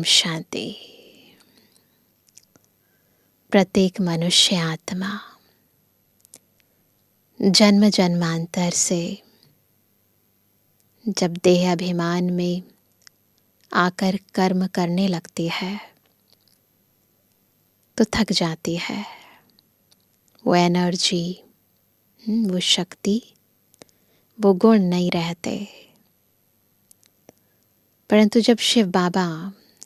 ओम शांति। प्रत्येक मनुष्य आत्मा जन्म जन्मांतर से जब देह अभिमान में आकर कर्म करने लगती है तो थक जाती है। वो एनर्जी, वो शक्ति, वो गुण नहीं रहते। परंतु जब शिव बाबा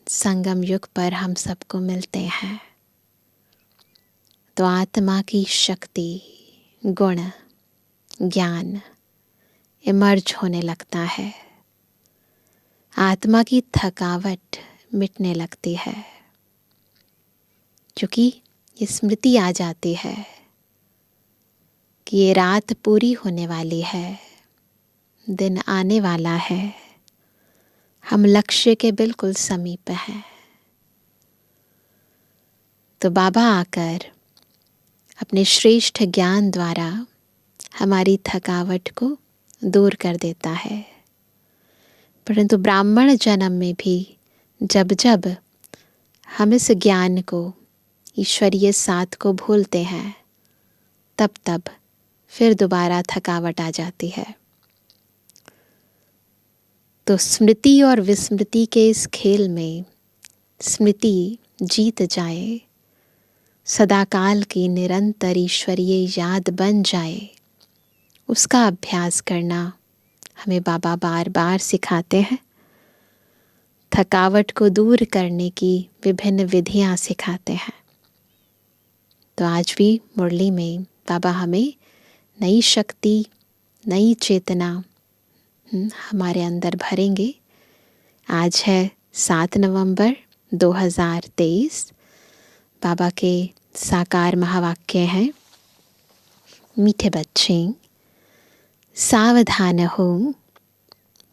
संगम युग पर हम सबको मिलते हैं तो आत्मा की शक्ति, गुण, ज्ञान इमर्ज होने लगता है। आत्मा की थकावट मिटने लगती है, क्योंकि ये स्मृति आ जाती है कि ये रात पूरी होने वाली है, दिन आने वाला है, हम लक्ष्य के बिल्कुल समीप हैं। तो बाबा आकर अपने श्रेष्ठ ज्ञान द्वारा हमारी थकावट को दूर कर देता है। परंतु ब्राह्मण जन्म में भी जब जब हम इस ज्ञान को, ईश्वरीय साथ को भूलते हैं, तब तब फिर दोबारा थकावट आ जाती है। तो स्मृति और विस्मृति के इस खेल में स्मृति जीत जाए, सदाकाल की निरंतर ईश्वरीय याद बन जाए, उसका अभ्यास करना हमें बाबा बार बार सिखाते हैं। थकावट को दूर करने की विभिन्न विधियां सिखाते हैं। तो आज भी मुरली में बाबा हमें नई शक्ति, नई चेतना हमारे अंदर भरेंगे। आज है 7 नवंबर 2023। बाबा के साकार महावाक्य हैं, मीठे बच्चे सावधान हो,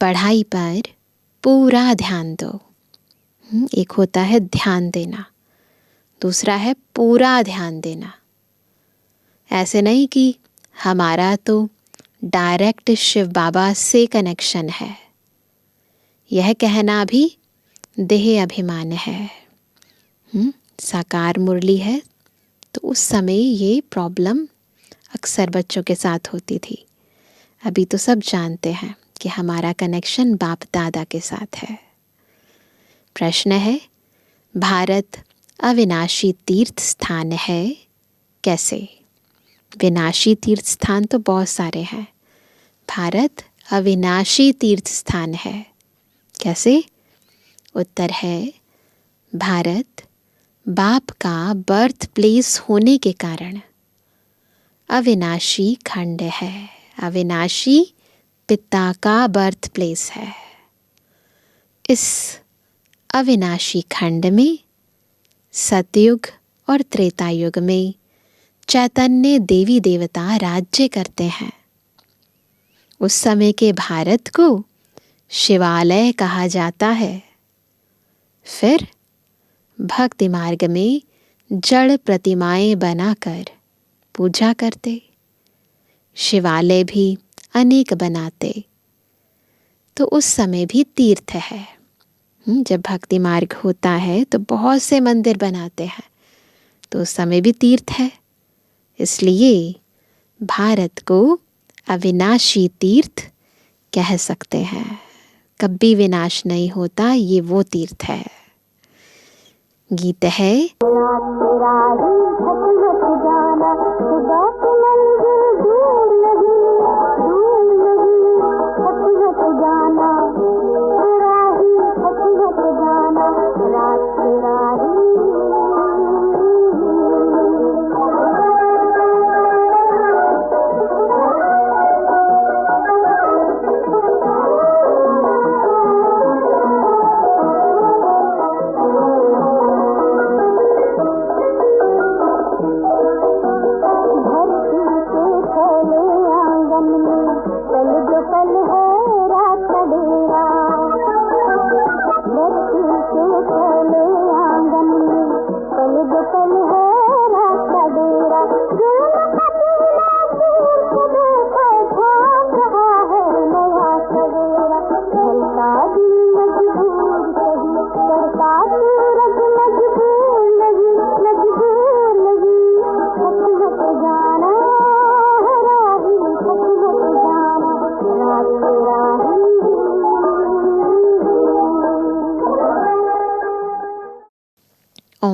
पढ़ाई पर पूरा ध्यान दो। एक होता है ध्यान देना, दूसरा है पूरा ध्यान देना। ऐसे नहीं कि हमारा तो डायरेक्ट शिव बाबा से कनेक्शन है, यह कहना भी देह अभिमान है। साकार मुरली है तो उस समय ये प्रॉब्लम अक्सर बच्चों के साथ होती थी। अभी तो सब जानते हैं कि हमारा कनेक्शन बाप दादा के साथ है। प्रश्न है, भारत अविनाशी तीर्थ स्थान है, कैसे? विनाशी तीर्थ स्थान तो बहुत सारे हैं, भारत अविनाशी तीर्थ स्थान है, कैसे? उत्तर है, भारत बाप का बर्थ प्लेस होने के कारण अविनाशी खंड है। अविनाशी पिता का बर्थ प्लेस है। इस अविनाशी खंड में सतयुग और त्रेता युग में चैतन्य देवी देवता राज्य करते हैं। उस समय के भारत को शिवालय कहा जाता है। फिर भक्ति मार्ग में जड़ प्रतिमाएं बनाकर पूजा करते, शिवालय भी अनेक बनाते। तो उस समय भी तीर्थ है। जब भक्ति मार्ग होता है तो बहुत से मंदिर बनाते हैं, तो उस समय भी तीर्थ है। इसलिए भारत को अविनाशी तीर्थ कह सकते हैं। कभी विनाश नहीं होता, ये वो तीर्थ है। गीत है,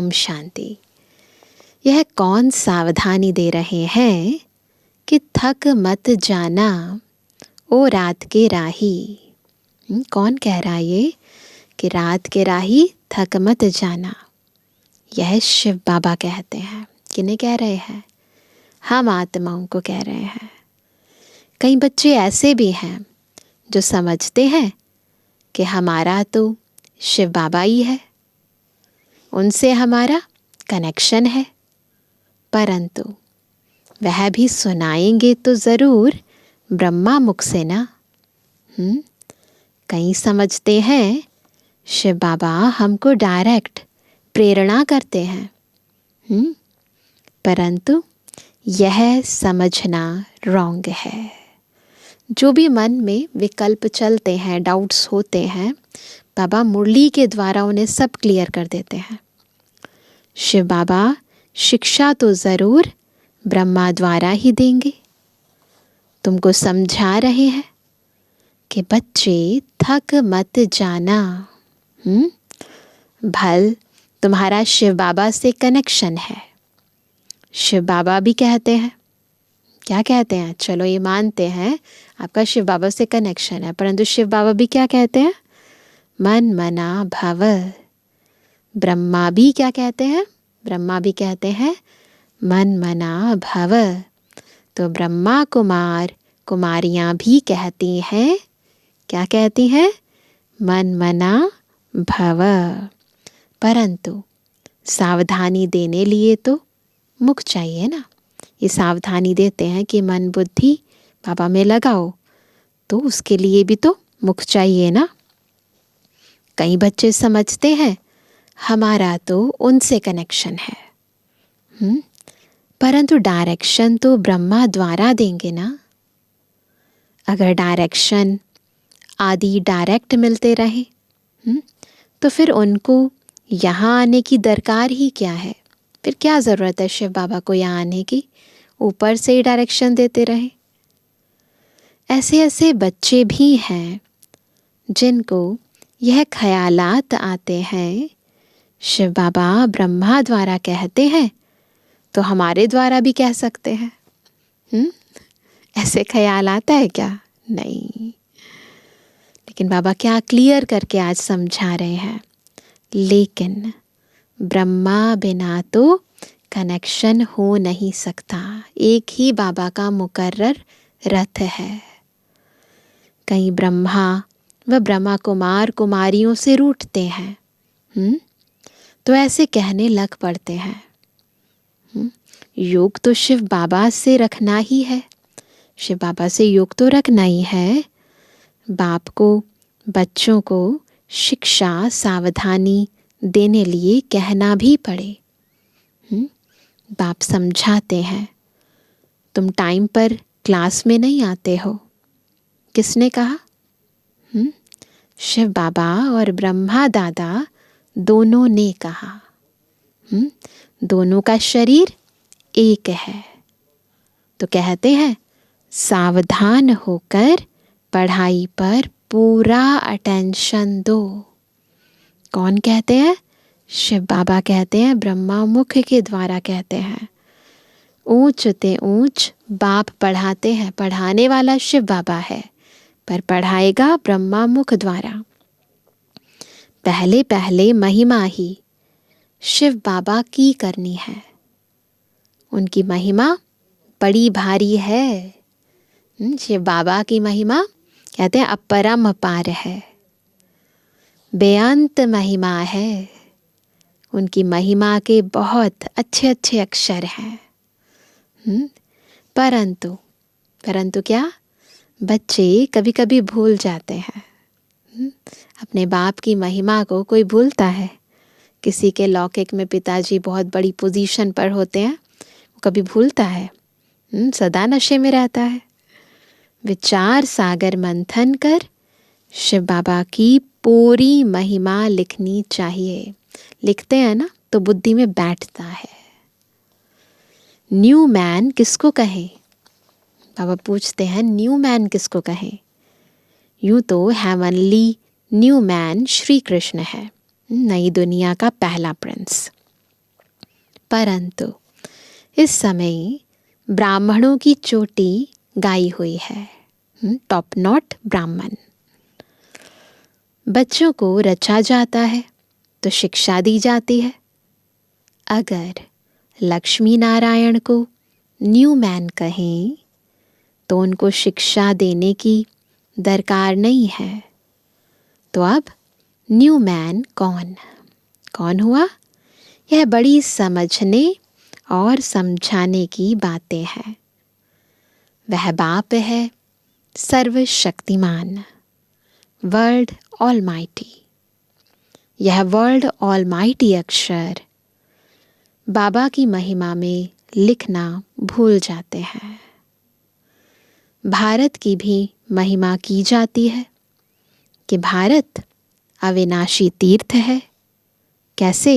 ओम शांति। यह कौन सावधानी दे रहे हैं कि थक मत जाना ओ रात के राही। कौन कह रहा है ये कि रात के राही थक मत जाना? यह शिव बाबा कहते हैं। किन्हें कह रहे हैं? हम आत्माओं को कह रहे हैं। कई बच्चे ऐसे भी हैं जो समझते हैं कि हमारा तो शिव बाबा ही है, उनसे हमारा कनेक्शन है, परंतु वह भी सुनाएंगे तो ज़रूर ब्रह्मा मुख से ना। कई समझते हैं शिव बाबा हमको डायरेक्ट प्रेरणा करते हैं, परंतु यह समझना रॉन्ग है। जो भी मन में विकल्प चलते हैं, डाउट्स होते हैं, बाबा मुरली के द्वारा उन्हें सब क्लियर कर देते हैं। शिव बाबा शिक्षा तो ज़रूर ब्रह्मा द्वारा ही देंगे। तुमको समझा रहे हैं कि बच्चे थक मत जाना। भल तुम्हारा शिव बाबा से कनेक्शन है। शिव बाबा भी कहते हैं, क्या कहते हैं? चलो ये मानते हैं आपका शिव बाबा से कनेक्शन है, परंतु शिव बाबा भी क्या कहते हैं? मन मना भव। ब्रह्मा भी क्या कहते हैं? ब्रह्मा भी कहते हैं मन मना भव। तो ब्रह्मा कुमार कुमारियां भी कहती हैं, क्या कहती हैं? मन मना भव। परंतु सावधानी देने लिए तो मुख चाहिए ना। ये सावधानी देते हैं कि मन बुद्धि बाबा में लगाओ, तो उसके लिए भी तो मुख चाहिए ना। कई बच्चे समझते हैं हमारा तो उनसे कनेक्शन है, परंतु डायरेक्शन तो ब्रह्मा द्वारा देंगे ना। अगर डायरेक्शन आदि डायरेक्ट मिलते रहे तो फिर उनको यहाँ आने की दरकार ही क्या है? फिर क्या ज़रूरत है शिव बाबा को यहाँ आने की? ऊपर से ही डायरेक्शन देते रहे। ऐसे ऐसे बच्चे भी हैं जिनको यह ख्यालात आते हैं शिव बाबा ब्रह्मा द्वारा कहते हैं तो हमारे द्वारा भी कह सकते हैं। ऐसे ख्याल आता है क्या? नहीं। लेकिन बाबा क्या क्लियर करके आज समझा रहे हैं, लेकिन ब्रह्मा बिना तो कनेक्शन हो नहीं सकता। एक ही बाबा का मुकर्रर रथ है। कहीं ब्रह्मा व ब्रह्मा कुमार कुमारियों से रूठते हैं, तो ऐसे कहने लग पड़ते हैं योग तो शिव बाबा से रखना ही है, शिव बाबा से योग तो रखना ही है। बाप को बच्चों को शिक्षा सावधानी देने लिए कहना भी पड़े। बाप समझाते हैं तुम टाइम पर क्लास में नहीं आते हो। किसने कहा? शिव बाबा और ब्रह्मा दादा दोनों ने कहा। दोनों का शरीर एक है, तो कहते हैं सावधान होकर पढ़ाई पर पूरा अटेंशन दो। कौन कहते हैं? शिव बाबा कहते हैं, ब्रह्मा मुख के द्वारा कहते हैं। ऊंच ते ऊंच बाप पढ़ाते हैं, पढ़ाने वाला शिव बाबा है, पर पढ़ाएगा ब्रह्मा मुख द्वारा। पहले पहले महिमा ही शिव बाबा की करनी है। उनकी महिमा बड़ी भारी है। शिव बाबा की महिमा कहते हैं अपरम अपार है, बेअंत महिमा है। उनकी महिमा के बहुत अच्छे अच्छे अक्षर हैं, परंतु क्या बच्चे कभी कभी भूल जाते हैं। अपने बाप की महिमा को कोई भूलता है? किसी के लौकिक में पिताजी बहुत बड़ी पोजीशन पर होते हैं, वो कभी भूलता है? सदा नशे में रहता है। विचार सागर मंथन कर शिव बाबा की पूरी महिमा लिखनी चाहिए। लिखते हैं ना तो बुद्धि में बैठता है। न्यू मैन किसको कहें? बाबा पूछते हैं न्यू मैन किसको कहें? यूं तो heavenly new man Shri Krishna है, नई दुनिया का पहला प्रिंस। परंतु इस समय ब्राह्मणों की चोटी गाई हुई है, टॉप नॉट ब्राह्मण। बच्चों को रचा जाता है तो शिक्षा दी जाती है। अगर लक्ष्मी नारायण को न्यू मैन कहें तो उनको शिक्षा देने की दरकार नहीं है। तो अब न्यू मैन कौन हुआ? यह बड़ी समझने और समझाने की बातें हैं। वह बाप है सर्वशक्तिमान, वर्ल्ड ऑलमाइटी। यह वर्ल्ड ऑलमाइटी अक्षर बाबा की महिमा में लिखना भूल जाते हैं। भारत की भी महिमा की जाती है कि भारत अविनाशी तीर्थ है। कैसे?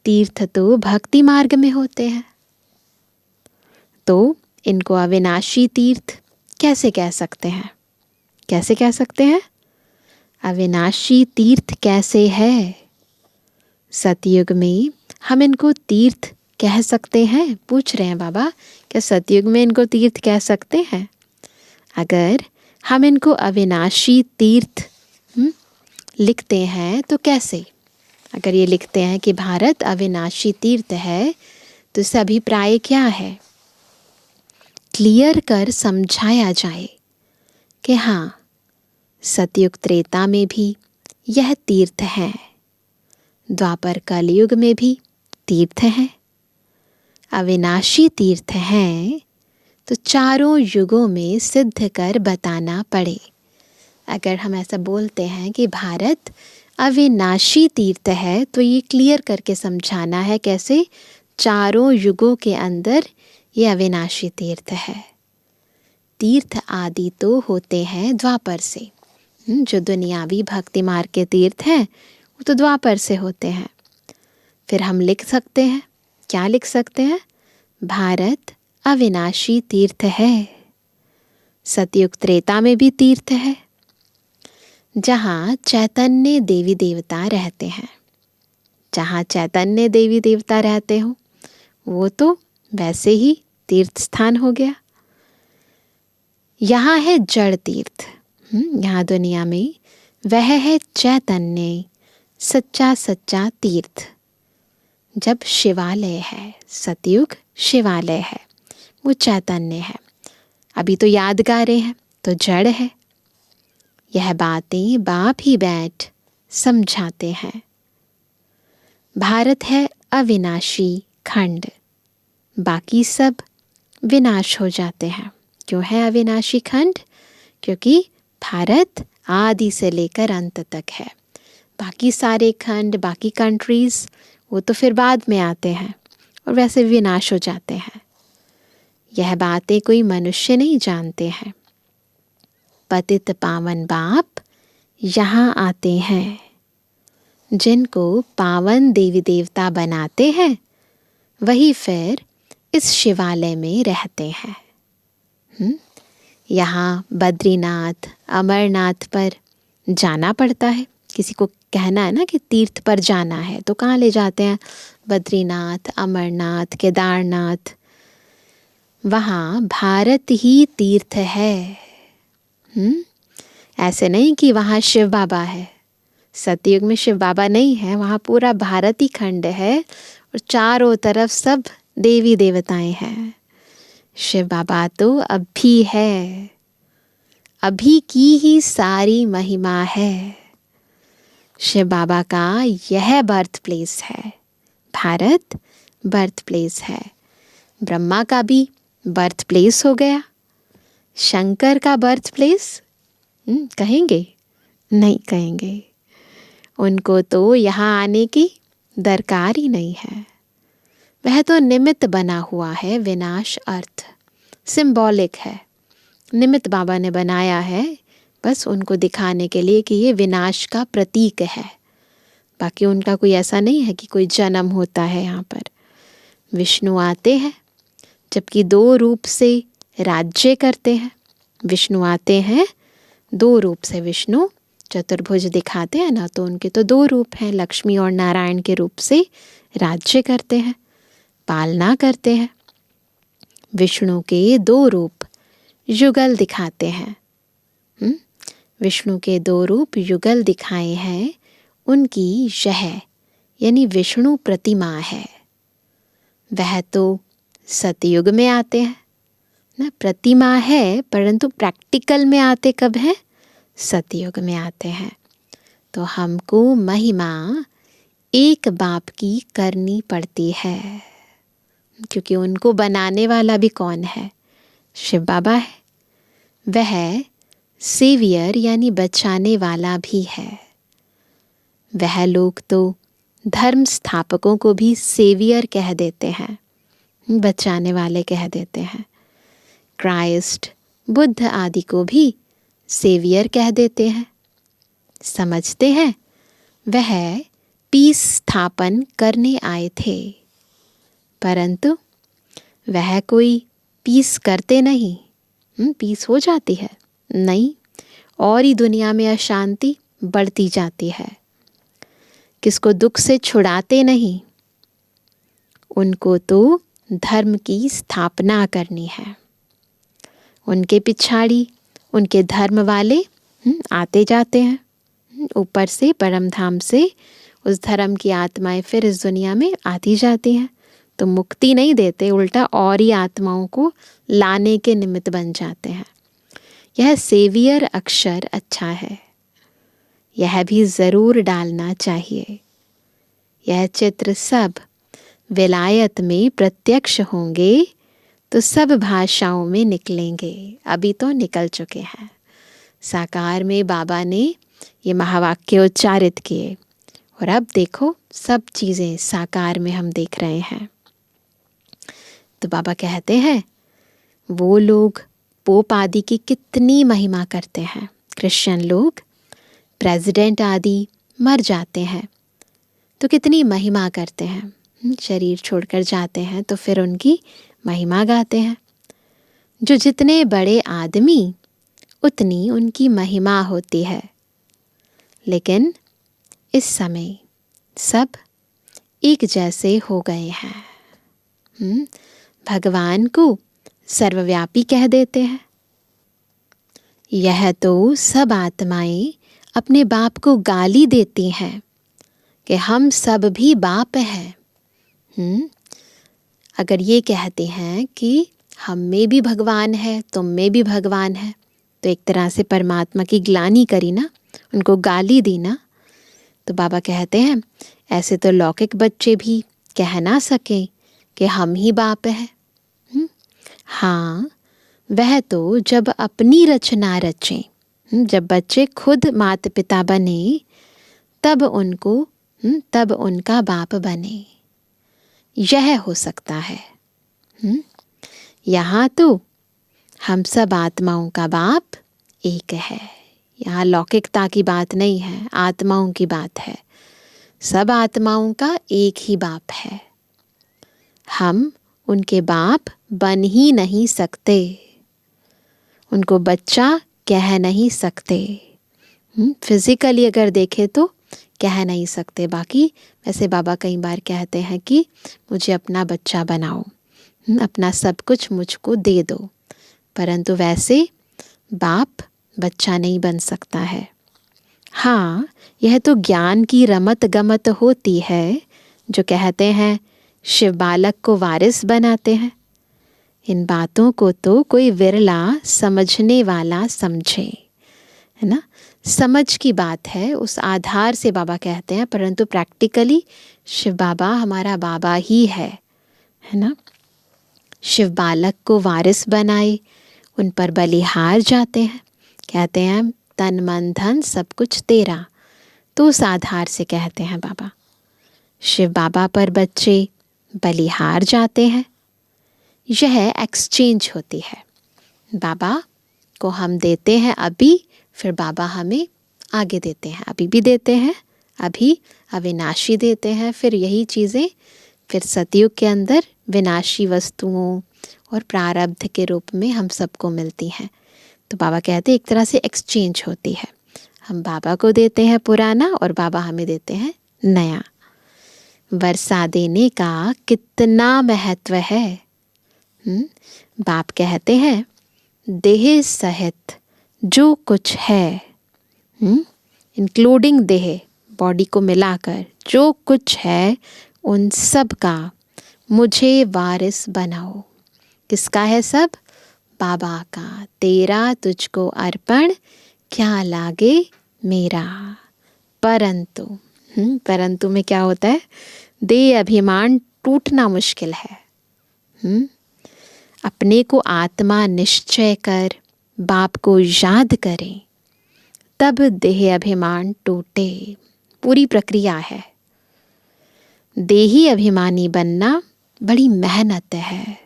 तीर्थ तो भक्ति मार्ग में होते हैं, तो इनको अविनाशी तीर्थ कैसे कह सकते हैं? कैसे कह सकते हैं? अविनाशी तीर्थ कैसे है? सतयुग में हम इनको तीर्थ कह सकते हैं? पूछ रहे हैं बाबा, क्या सतयुग में इनको तीर्थ कह सकते हैं? अगर हम इनको अविनाशी तीर्थ लिखते हैं तो कैसे? अगर ये लिखते हैं कि भारत अविनाशी तीर्थ है तो इससे अभिप्राय क्या है? क्लियर कर समझाया जाए कि हाँ, सतयुग त्रेता में भी यह तीर्थ है, द्वापर कलयुग में भी तीर्थ है, अविनाशी तीर्थ हैं, तो चारों युगों में सिद्ध कर बताना पड़े। अगर हम ऐसा बोलते हैं कि भारत अविनाशी तीर्थ है तो ये क्लियर करके समझाना है कैसे? चारों युगों के अंदर ये अविनाशी तीर्थ है। तीर्थ आदि तो होते हैं द्वापर से, जो दुनियावी भक्ति मार्ग के तीर्थ हैं वो तो द्वापर से होते हैं। फिर हम लिख सकते हैं, क्या लिख सकते हैं? भारत अविनाशी तीर्थ है। सतयुग त्रेता में भी तीर्थ है, जहाँ चैतन्य देवी देवता रहते हैं। जहाँ चैतन्य देवी देवता रहते हो वो तो वैसे ही तीर्थ स्थान हो गया। यहाँ है जड़ तीर्थ, यहाँ दुनिया में वह है चैतन्य सच्चा तीर्थ। जब शिवालय है, सतयुग शिवालय है, वो चैतन्य है। अभी तो यादगारें हैं तो जड़ है। यह बातें बाप ही बैठ समझाते हैं। भारत है अविनाशी खंड, बाकी सब विनाश हो जाते हैं। क्यों है अविनाशी खंड? क्योंकि भारत आदि से लेकर अंत तक है। बाकी सारे खंड, बाकी कंट्रीज वो तो फिर बाद में आते हैं और वैसे विनाश हो जाते हैं। यह बातें कोई मनुष्य नहीं जानते हैं। पतित पावन बाप यहाँ आते हैं, जिनको पावन देवी देवता बनाते हैं वही फिर इस शिवालय में रहते हैं। यहाँ बद्रीनाथ, अमरनाथ पर जाना पड़ता है। किसी को कहना है ना कि तीर्थ पर जाना है तो कहाँ ले जाते हैं? बद्रीनाथ, अमरनाथ, केदारनाथ। वहाँ भारत ही तीर्थ है। ऐसे नहीं कि वहाँ शिव बाबा है। सतयुग में शिव बाबा नहीं है, वहाँ पूरा भारत ही खंड है और चारों तरफ सब देवी देवताएं हैं। शिव बाबा तो अब भी है, अभी की ही सारी महिमा है। शिव बाबा का यह बर्थ प्लेस है, भारत बर्थ प्लेस है। ब्रह्मा का भी बर्थ प्लेस हो गया। शंकर का बर्थ प्लेस कहेंगे? नहीं कहेंगे। उनको तो यहाँ आने की दरकार ही नहीं है। वह तो निमित्त बना हुआ है, विनाश अर्थ सिंबॉलिक है। निमित्त बाबा ने बनाया है बस उनको दिखाने के लिए कि ये विनाश का प्रतीक है। बाकी उनका कोई ऐसा नहीं है कि कोई जन्म होता है यहाँ पर। विष्णु आते हैं, जबकि 2 रूप से राज्य करते हैं। विष्णु आते हैं 2 रूप से, विष्णु चतुर्भुज दिखाते हैं ना, तो उनके तो 2 रूप हैं, लक्ष्मी और नारायण के रूप से राज्य करते हैं, पालना करते हैं। विष्णु के 2 रूप युगल दिखाते हैं। विष्णु के 2 रूप युगल दिखाए हैं। उनकी यह यानी विष्णु प्रतिमा है, वह तो सतयुग में आते हैं ना। प्रतिमा है परंतु प्रैक्टिकल में आते कब हैं? सतयुग में आते हैं। तो हमको महिमा एक बाप की करनी पड़ती है, क्योंकि उनको बनाने वाला भी कौन है? शिव बाबा है। वह सेवियर यानी बचाने वाला भी है। वह लोग तो धर्म स्थापकों को भी सेवियर कह देते हैं, बचाने वाले कह देते हैं। क्राइस्ट, बुद्ध आदि को भी सेवियर कह देते हैं। समझते हैं वह पीस स्थापन करने आए थे, परंतु वह कोई पीस करते नहीं। पीस हो जाती है नहीं, और ही दुनिया में अशांति बढ़ती जाती है। किसको दुख से छुड़ाते नहीं, उनको तो धर्म की स्थापना करनी है। उनके पिछाड़ी उनके धर्म वाले आते जाते हैं, ऊपर से परम धाम से उस धर्म की आत्माएं फिर इस दुनिया में आती जाती हैं। तो मुक्ति नहीं देते, उल्टा और ही आत्माओं को लाने के निमित्त बन जाते हैं। यह सेवियर अक्षर अच्छा है, यह भी ज़रूर डालना चाहिए। यह चित्र सब विलायत में प्रत्यक्ष होंगे तो सब भाषाओं में निकलेंगे। अभी तो निकल चुके हैं। साकार में बाबा ने ये महावाक्य उच्चारित किए, और अब देखो सब चीज़ें साकार में हम देख रहे हैं। तो बाबा कहते हैं वो लोग पोप आदि की कितनी महिमा करते हैं। क्रिश्चियन लोग प्रेसिडेंट आदि मर जाते हैं तो कितनी महिमा करते हैं, शरीर छोड़कर जाते हैं तो फिर उनकी महिमा गाते हैं। जो जितने बड़े आदमी उतनी उनकी महिमा होती है। लेकिन इस समय सब एक जैसे हो गए हैं। भगवान को सर्वव्यापी कह देते हैं। यह तो सब आत्माएं अपने बाप को गाली देती हैं कि हम सब भी बाप हैं। अगर ये कहते हैं कि हम में भी भगवान है, तुम में भी भगवान है, तो एक तरह से परमात्मा की ग्लानि करी ना, उनको गाली दी ना। तो बाबा कहते हैं ऐसे तो लौकिक बच्चे भी कह ना सकें कि हम ही बाप हैं। हाँ, वह तो जब अपनी रचना रचें, जब बच्चे खुद माता पिता बने, तब उनका बाप बने, यह हो सकता है। यहाँ तो हम सब आत्माओं का बाप एक है। यहाँ लौकिकता की बात नहीं है, आत्माओं की बात है। सब आत्माओं का एक ही बाप है। हम उनके बाप बन ही नहीं सकते, उनको बच्चा कह नहीं सकते। फिजिकली अगर देखें तो कह नहीं सकते। बाकी वैसे बाबा कई बार कहते हैं कि मुझे अपना बच्चा बनाओ, अपना सब कुछ मुझको दे दो, परंतु वैसे बाप बच्चा नहीं बन सकता है। हाँ, यह तो ज्ञान की रमत गमत होती है जो कहते हैं शिव बालक को वारिस बनाते हैं। इन बातों को तो कोई विरला समझने वाला समझे, है ना। समझ की बात है, उस आधार से बाबा कहते हैं, परंतु प्रैक्टिकली शिव बाबा हमारा बाबा ही है ना। शिव बालक को वारिस बनाए, उन पर बलिहार जाते हैं, कहते हैं तन मन धन सब कुछ तेरा। तो उस आधार से कहते हैं बाबा, शिव बाबा पर बच्चे बलिहार जाते हैं। यह एक्सचेंज होती है। बाबा को हम देते हैं अभी, फिर बाबा हमें आगे देते हैं, अभी भी देते हैं, अभी अविनाशी देते हैं। फिर यही चीज़ें फिर सतयुग के अंदर विनाशी वस्तुओं और प्रारब्ध के रूप में हम सबको मिलती हैं। तो बाबा कहते हैं एक तरह से एक्सचेंज होती है। हम बाबा को देते हैं पुराना और बाबा हमें देते हैं नया। वर्षा देने का कितना महत्व है। बाप कहते हैं देह सहित जो कुछ है, इंक्लूडिंग देह, बॉडी को मिलाकर जो कुछ है, उन सब का मुझे वारिस बनाओ। किसका है सब? बाबा का। तेरा तुझको अर्पण, क्या लागे मेरा। परंतु परंतु में क्या होता है? देह अभिमान टूटना मुश्किल है। अपने को आत्मा निश्चय कर बाप को याद करें, तब देह अभिमान टूटे। पूरी प्रक्रिया है। देही अभिमानी बनना बड़ी मेहनत है।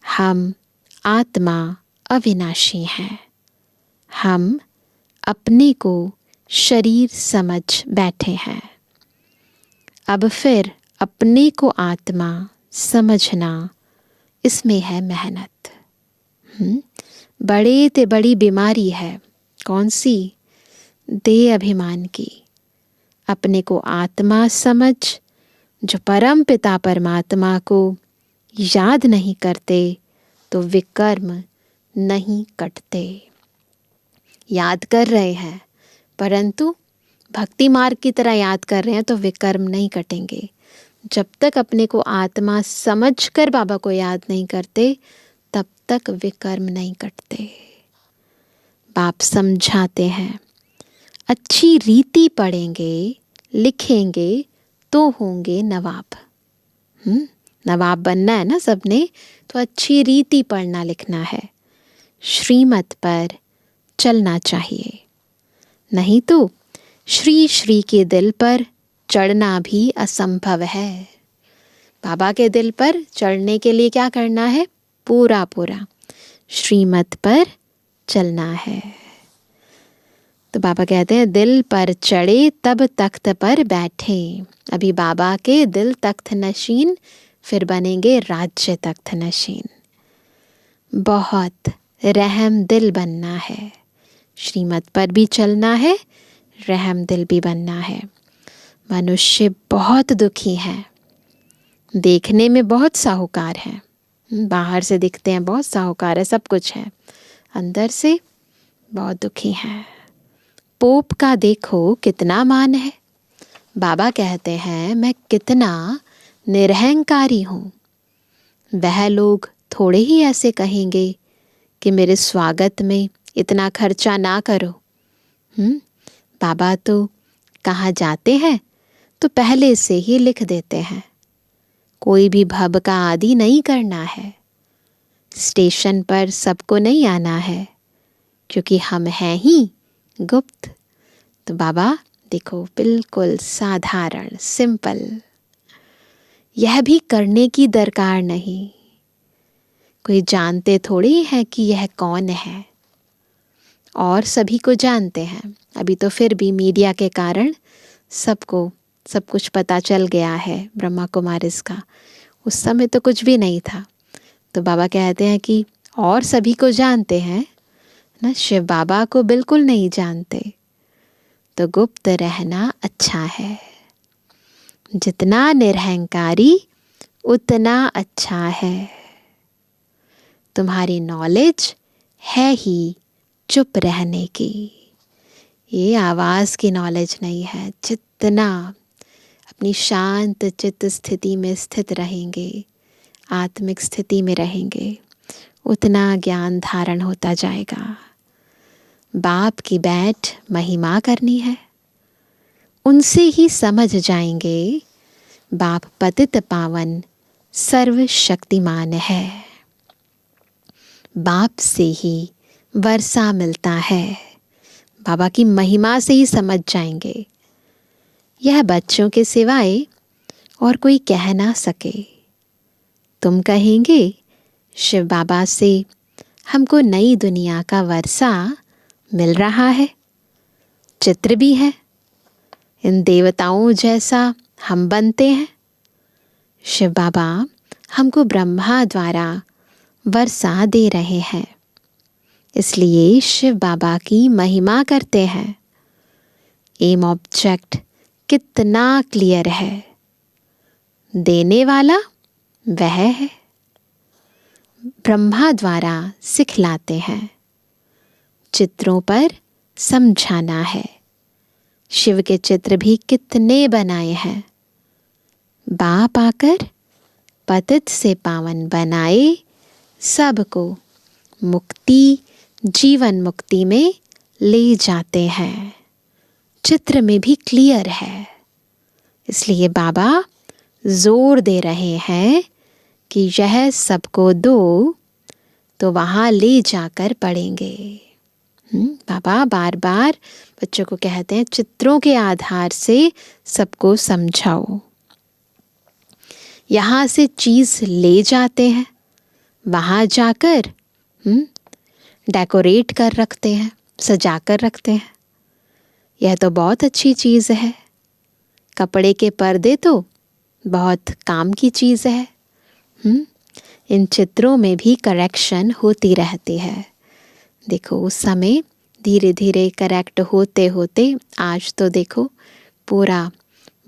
हम आत्मा अविनाशी हैं। हम अपने को शरीर समझ बैठे हैं। अब फिर अपने को आत्मा समझना, इसमें है मेहनत। बड़े ते बड़ी बीमारी है। कौन सी? देह अभिमान की। अपने को आत्मा समझ, जो परम पिता परमात्मा को याद नहीं करते तो विकर्म नहीं कटते। याद कर रहे हैं परंतु भक्ति मार्ग की तरह याद कर रहे हैं तो विकर्म नहीं कटेंगे। जब तक अपने को आत्मा समझ कर बाबा को याद नहीं करते तब तक विकर्म नहीं कटते। बाप समझाते हैं, अच्छी रीति पढ़ेंगे लिखेंगे तो होंगे नवाब। नवाब बनना है ना सबने, तो अच्छी रीति पढ़ना लिखना है, श्रीमत पर चलना चाहिए। नहीं तो श्री श्री के दिल पर चढ़ना भी असंभव है। बाबा के दिल पर चढ़ने के लिए क्या करना है? पूरा पूरा श्रीमत पर चलना है। तो बाबा कहते हैं दिल पर चढ़े तब तख्त पर बैठे। अभी बाबा के दिल तख्त नशीन, फिर बनेंगे राज्य तख्त नशीन। बहुत रहम दिल बनना है। श्रीमत पर भी चलना है, रहम दिल भी बनना है। मनुष्य बहुत दुखी हैं। देखने में बहुत साहूकार हैं, बाहर से दिखते हैं बहुत साहूकार है, सब कुछ है, अंदर से बहुत दुखी हैं। पोप का देखो कितना मान है। बाबा कहते हैं मैं कितना निरहंकारी हूँ। वह लोग थोड़े ही ऐसे कहेंगे कि मेरे स्वागत में इतना खर्चा ना करो। बाबा तो कहाँ जाते हैं तो पहले से ही लिख देते हैं, कोई भी भव का आदि नहीं करना है। स्टेशन पर सबको नहीं आना है, क्योंकि हम हैं ही गुप्त। तो बाबा देखो बिल्कुल साधारण सिंपल, यह भी करने की दरकार नहीं। कोई जानते थोड़ी है कि यह कौन है, और सभी को जानते हैं। अभी तो फिर भी मीडिया के कारण सबको सब कुछ पता चल गया है ब्रह्मा कुमारिस का। उस समय तो कुछ भी नहीं था। तो बाबा कहते हैं कि और सभी को जानते हैं ना, शिव बाबा को बिल्कुल नहीं जानते। तो गुप्त रहना अच्छा है। जितना निरहंकारी उतना अच्छा है। तुम्हारी नॉलेज है ही चुप रहने की। ये आवाज़ की नॉलेज नहीं है। जितना अपनी शांत चित्त स्थिति में स्थित रहेंगे, आत्मिक स्थिति में रहेंगे, उतना ज्ञान धारण होता जाएगा। बाप की बैठ महिमा करनी है, उनसे ही समझ जाएंगे बाप पतित पावन सर्वशक्तिमान है। बाप से ही वर्षा मिलता है, बाबा की महिमा से ही समझ जाएंगे। यह बच्चों के सिवाय और कोई कह ना सके। तुम कहेंगे शिव बाबा से हमको नई दुनिया का वर्षा मिल रहा है, चित्र भी है, इन देवताओं जैसा हम बनते हैं। शिव बाबा हमको ब्रह्मा द्वारा वर्षा दे रहे हैं, इसलिए शिव बाबा की महिमा करते हैं। एम ऑब्जेक्ट कितना क्लियर है, देने वाला वह है। ब्रह्मा द्वारा सिखलाते हैं, चित्रों पर समझाना है। शिव के चित्र भी कितने बनाए हैं, बाप आकर पतित से पावन बनाए, सबको मुक्ति जीवन मुक्ति में ले जाते हैं। चित्र में भी क्लियर है, इसलिए बाबा जोर दे रहे हैं कि यह सबको दो तो वहाँ ले जाकर पढ़ेंगे। बाबा बार बार बच्चों को कहते हैं चित्रों के आधार से सबको समझाओ। यहाँ से चीज़ ले जाते हैं, वहाँ जाकर डेकोरेट कर रखते हैं, सजा कर रखते हैं। यह तो बहुत अच्छी चीज़ है। कपड़े के पर्दे तो बहुत काम की चीज़ है। इन चित्रों में भी करेक्शन होती रहती है। देखो उस समय धीरे धीरे करेक्ट होते होते आज तो देखो पूरा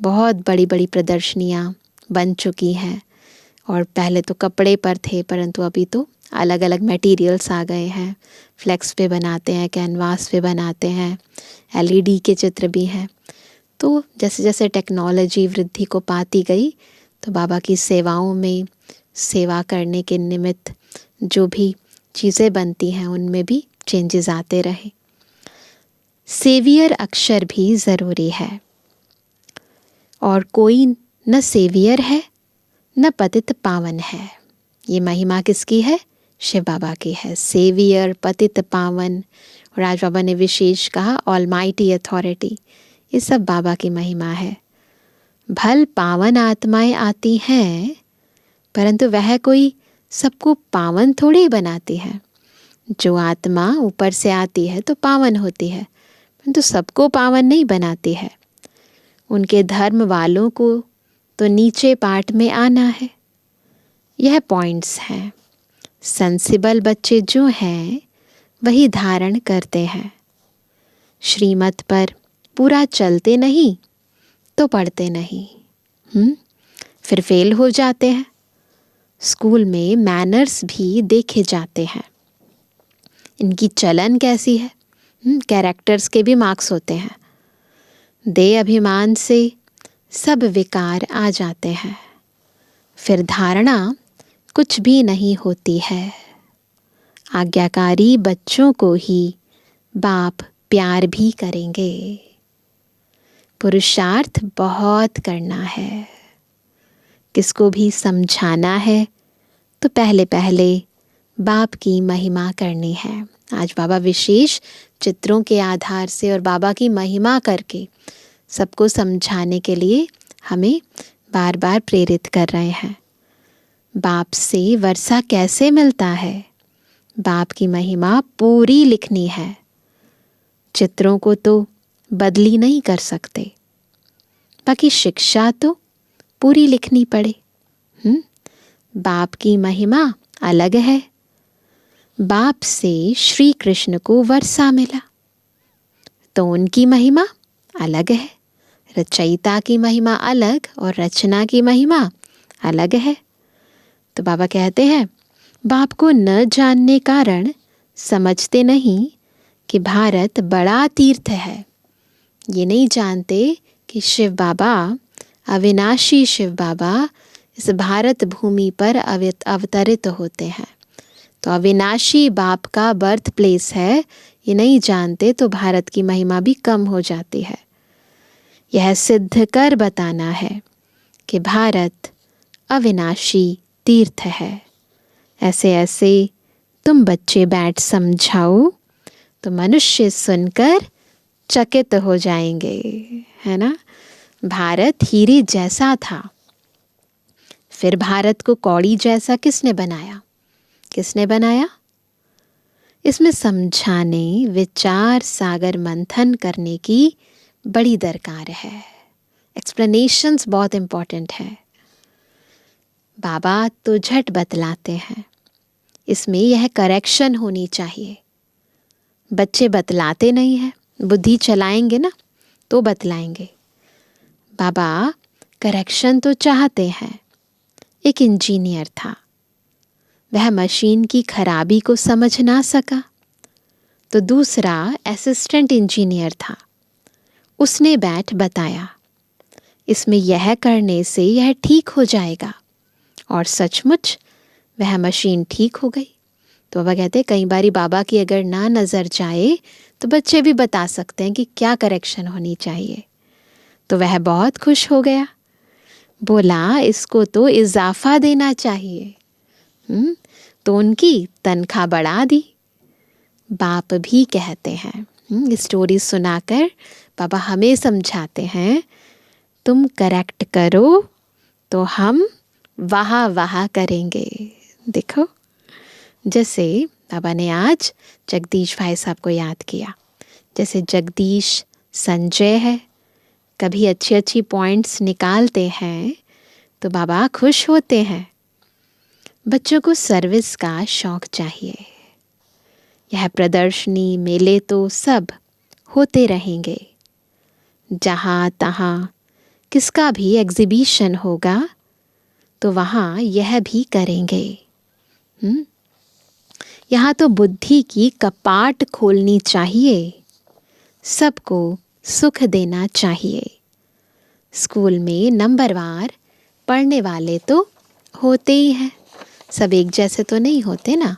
बहुत बड़ी बड़ी प्रदर्शनियाँ बन चुकी हैं। और पहले तो कपड़े पर थे, परंतु अभी तो अलग अलग मटेरियल्स आ गए हैं। फ्लेक्स पे बनाते हैं, कैनवास पे बनाते हैं, एलईडी के चित्र भी हैं। तो जैसे जैसे टेक्नोलॉजी वृद्धि को पाती गई तो बाबा की सेवाओं में सेवा करने के निमित्त जो भी चीज़ें बनती हैं उनमें भी चेंजेस आते रहे। सेवियर अक्षर भी ज़रूरी है, और कोई न सेवियर है न पतित पावन है। ये महिमा किसकी है? शिव बाबा की है। सेवियर, पतित पावन, और आज बाबा ने विशेष कहा ऑलमाइटी अथॉरिटी, ये सब बाबा की महिमा है। भल पावन आत्माएं आती हैं, परंतु वह कोई सबको पावन थोड़ी बनाती है। जो आत्मा ऊपर से आती है तो पावन होती है, परंतु सबको पावन नहीं बनाती है। उनके धर्म वालों को तो नीचे पार्ट में आना है। यह पॉइंट्स हैं। सेंसिबल बच्चे जो हैं वही धारण करते हैं। श्रीमत पर पूरा चलते नहीं तो पढ़ते नहीं, फिर फेल हो जाते हैं। स्कूल में मैनर्स भी देखे जाते हैं, इनकी चलन कैसी है। कैरेक्टर्स के भी मार्क्स होते हैं। दे अभिमान से सब विकार आ जाते हैं, फिर धारणा कुछ भी नहीं होती है। आज्ञाकारी बच्चों को ही बाप प्यार भी करेंगे। पुरुषार्थ बहुत करना है। किसको भी समझाना है तो पहले पहले बाप की महिमा करनी है। आज बाबा विशेष चित्रों के आधार से और बाबा की महिमा करके सबको समझाने के लिए हमें बार बार प्रेरित कर रहे हैं। बाप से वर्षा कैसे मिलता है? बाप की महिमा पूरी लिखनी है। चित्रों को तो बदली नहीं कर सकते, बाकी शिक्षा तो पूरी लिखनी पड़े। बाप की महिमा अलग है। बाप से श्री कृष्ण को वर्षा मिला तो उनकी महिमा अलग है। रचयिता की महिमा अलग और रचना की महिमा अलग है। तो बाबा कहते हैं बाप को न जानने कारण समझते नहीं कि भारत बड़ा तीर्थ है। ये नहीं जानते कि शिव बाबा, अविनाशी शिव बाबा इस भारत भूमि पर अवतरित होते हैं। तो अविनाशी बाप का बर्थ प्लेस है, ये नहीं जानते तो भारत की महिमा भी कम हो जाती है। यह सिद्ध कर बताना है कि भारत अविनाशी तीर्थ है। ऐसे ऐसे तुम बच्चे बैठ समझाओ तो मनुष्य सुनकर चकित हो जाएंगे, है ना। भारत हीरे जैसा था, फिर भारत को कौड़ी जैसा किसने बनाया? किसने बनाया? इसमें समझाने, विचार सागर मंथन करने की बड़ी दरकार है। एक्सप्लेनेशंस बहुत इम्पोर्टेंट है। बाबा तो झट बतलाते हैं, इसमें यह करेक्शन होनी चाहिए। बच्चे बतलाते नहीं हैं, बुद्धि चलाएंगे ना तो बतलाएंगे। बाबा करेक्शन तो चाहते हैं। एक इंजीनियर था, वह मशीन की खराबी को समझ ना सका, तो दूसरा असिस्टेंट इंजीनियर था, उसने बैठ बताया इसमें यह करने से यह ठीक हो जाएगा, और सचमुच वह मशीन ठीक हो गई। तो बाबा कहते कई बारी बाबा की अगर ना नज़र जाए तो बच्चे भी बता सकते हैं कि क्या करेक्शन होनी चाहिए। तो वह बहुत खुश हो गया, बोला इसको तो इजाफा देना चाहिए। तो उनकी तनख्वाह बढ़ा दी। बाप भी कहते हैं, स्टोरी सुनाकर बाबा हमें समझाते हैं, तुम करेक्ट करो तो हम वाह वाह करेंगे। देखो, जैसे बाबा ने आज जगदीश भाई साहब को याद किया, जैसे जगदीश संजय है, कभी अच्छी अच्छी पॉइंट्स निकालते हैं तो बाबा खुश होते हैं। बच्चों को सर्विस का शौक चाहिए। यह प्रदर्शनी मेले तो सब होते रहेंगे। जहाँ तहाँ किसका भी एग्जीबिशन होगा तो वहाँ यह भी करेंगे। यहाँ तो बुद्धि की कपाट खोलनी चाहिए, सबको सुख देना चाहिए। स्कूल में नंबरवार पढ़ने वाले तो होते ही हैं, सब एक जैसे तो नहीं होते ना।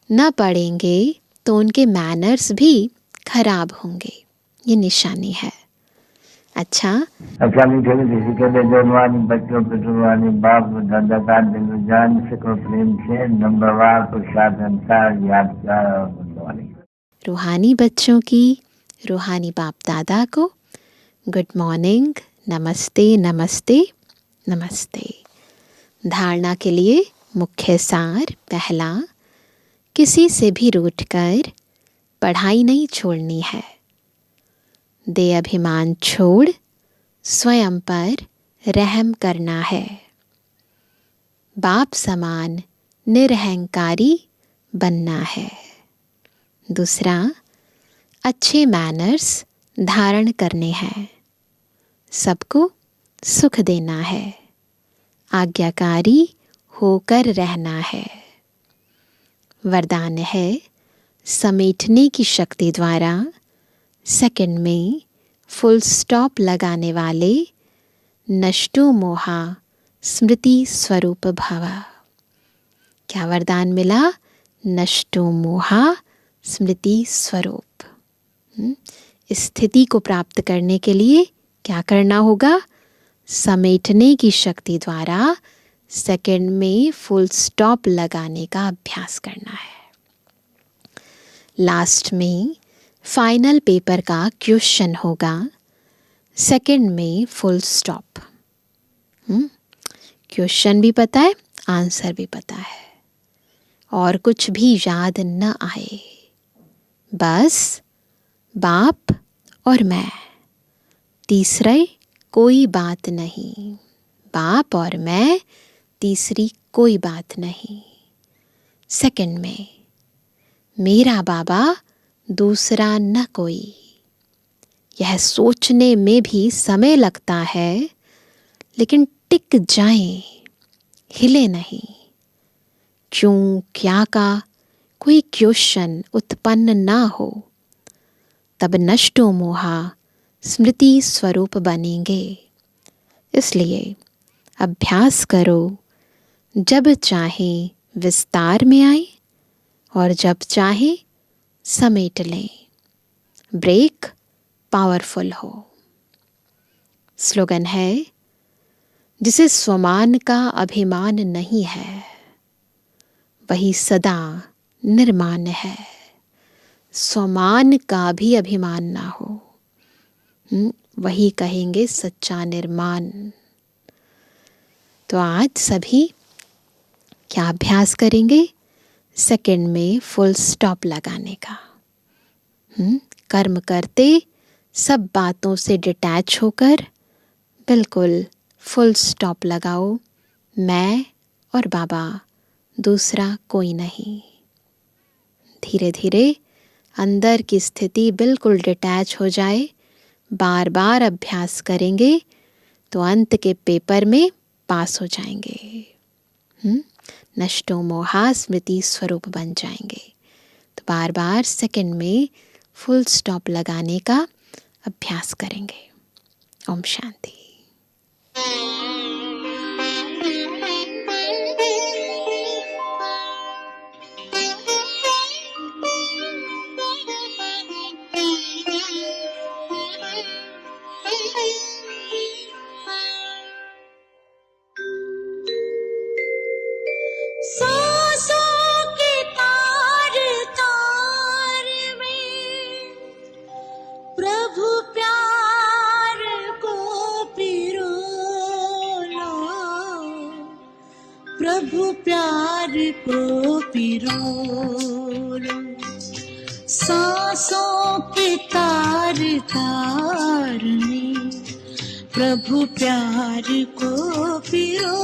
न पढ़ेंगे तो उनके मैनर्स भी खराब होंगे, ये निशानी है। अच्छा मीठे मीठे के जवानी बच्चों पे जुबानी बाप दादा का दिल जान से को प्रेम से नंबरवार पुरुषार्थ अनुसार याद कर। रूहानी बच्चों की रूहानी बाप दादा को गुड मॉर्निंग, नमस्ते नमस्ते नमस्ते। धारणा के लिए मुख्य सार पहला, किसी से भी रूठकर पढ़ाई नहीं छोड़नी है। दे अभिमान छोड़ स्वयं पर रहम करना है। बाप समान निरहंकारी बनना है। दूसरा, अच्छे मैनर्स धारण करने हैं, सबको सुख देना है, आज्ञाकारी होकर रहना है। वरदान है, समेटने की शक्ति द्वारा सेकंड में फुल स्टॉप लगाने वाले नष्टो मोहा स्मृति स्वरूप भवा। क्या वरदान मिला? नष्टो मोहा स्मृति स्वरूप। इस स्थिति को प्राप्त करने के लिए क्या करना होगा? समेटने की शक्ति द्वारा सेकंड में फुल स्टॉप लगाने का अभ्यास करना है। लास्ट में फाइनल पेपर का क्वेश्चन होगा, सेकंड में फुल स्टॉप। क्वेश्चन भी पता है, आंसर भी पता है, और कुछ भी याद न आए, बस बाप और मैं, तीसरे कोई बात नहीं। बाप और मैं, तीसरी कोई बात नहीं। सेकंड में मेरा बाबा, दूसरा न कोई। यह सोचने में भी समय लगता है, लेकिन टिक जाएं, हिले नहीं। क्यों क्या का कोई क्वेश्चन उत्पन्न ना हो, तब नष्टो मोहा स्मृति स्वरूप बनेंगे। इसलिए अभ्यास करो, जब चाहे विस्तार में आए और जब चाहे समेट लें। ब्रेक पावरफुल हो। स्लोगन है, जिसे स्वमान का अभिमान नहीं है, वही सदा निर्माण है। स्वमान का भी अभिमान ना हो, वही कहेंगे सच्चा निर्माण। तो आज सभी क्या अभ्यास करेंगे? सेकंड में फुल स्टॉप लगाने का। कर्म करते सब बातों से डिटैच होकर बिल्कुल फुल स्टॉप लगाओ। मैं और बाबा, दूसरा कोई नहीं। धीरे धीरे अंदर की स्थिति बिल्कुल डिटैच हो जाए बार बार अभ्यास करेंगे तो अंत के पेपर में पास हो जाएंगे। नष्टो मोहा स्मृति स्वरूप बन जाएंगे। तो बार बार सेकंड में फुल स्टॉप लगाने का अभ्यास करेंगे। ओम शांति। प्रभु प्यार को पिरो, सांसों के तार तार में प्रभु प्यार को पिरो।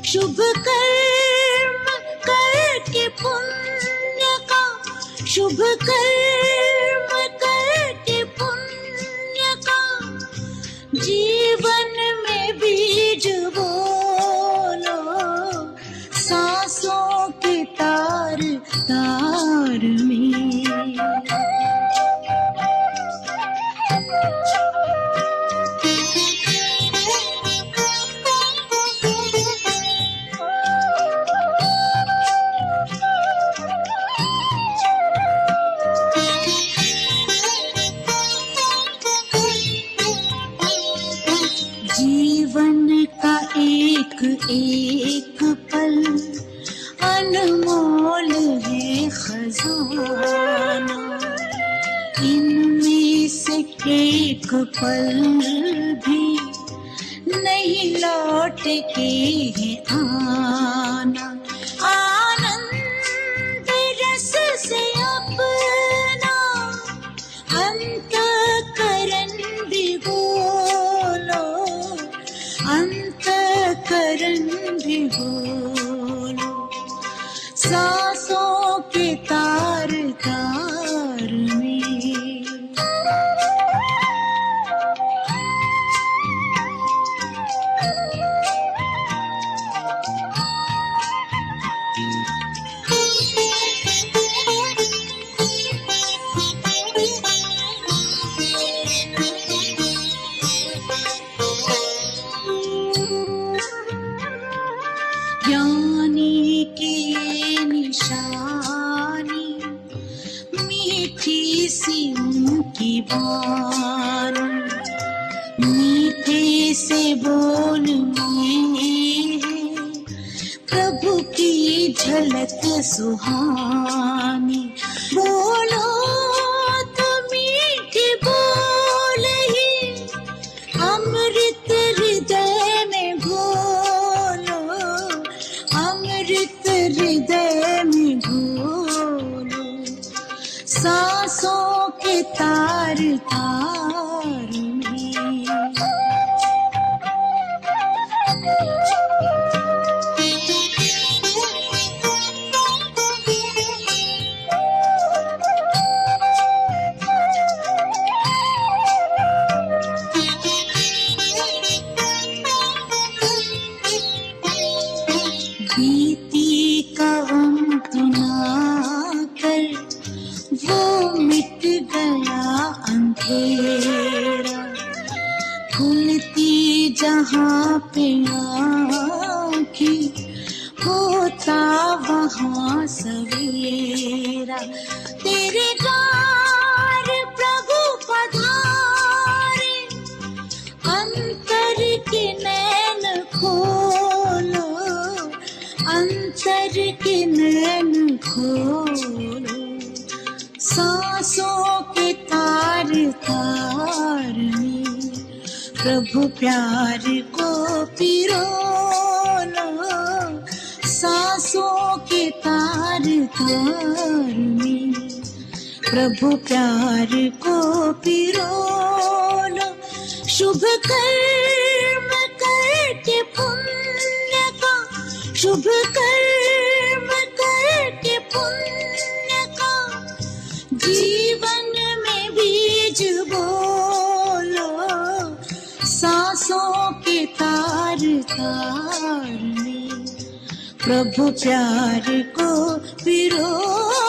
शुभ कर्म करके पुण्य का, शुभ कर्म करके पुण्य का जीवन में बीज बोलो, सांसों के तार तार में। जीवन का एक एक पल अनमोल है खजाना, इनमें से एक पल भी नहीं लौट के है आना। आनंद रस से अपना अंतःकरण भिगोलो, अंतःकरण भिगोलो, सांसों के तार तार में। ज्ञानी की ये निशानी, मीठी सी उनकी बानी, मीठे से बोल में है प्रभु की झलक सुहानी। बोलो तो मीठी बोल ही अमृत हृदय में घोलो, अमृत हृदय में घोलो, सांसों के तार तार में। बीती का अंत ना कर, वो मिट गया अंधेरा, खुलती जहाँ पे आँखें होता वहाँ सवेरा। तेरे द्वार प्रभु पधारे, अंतर के नैन खोलो, अंतर के नैन खोलो, सांसों के तार तार में प्रभु प्यार को पिरोलो, सांसों के तार तार में प्रभु प्यार को पिरोलो। शुभ कर्म करके पुण्य का, शुभ कर्म करके पुण्य का जीवन में बीज तार में प्रभु प्यार को पिरो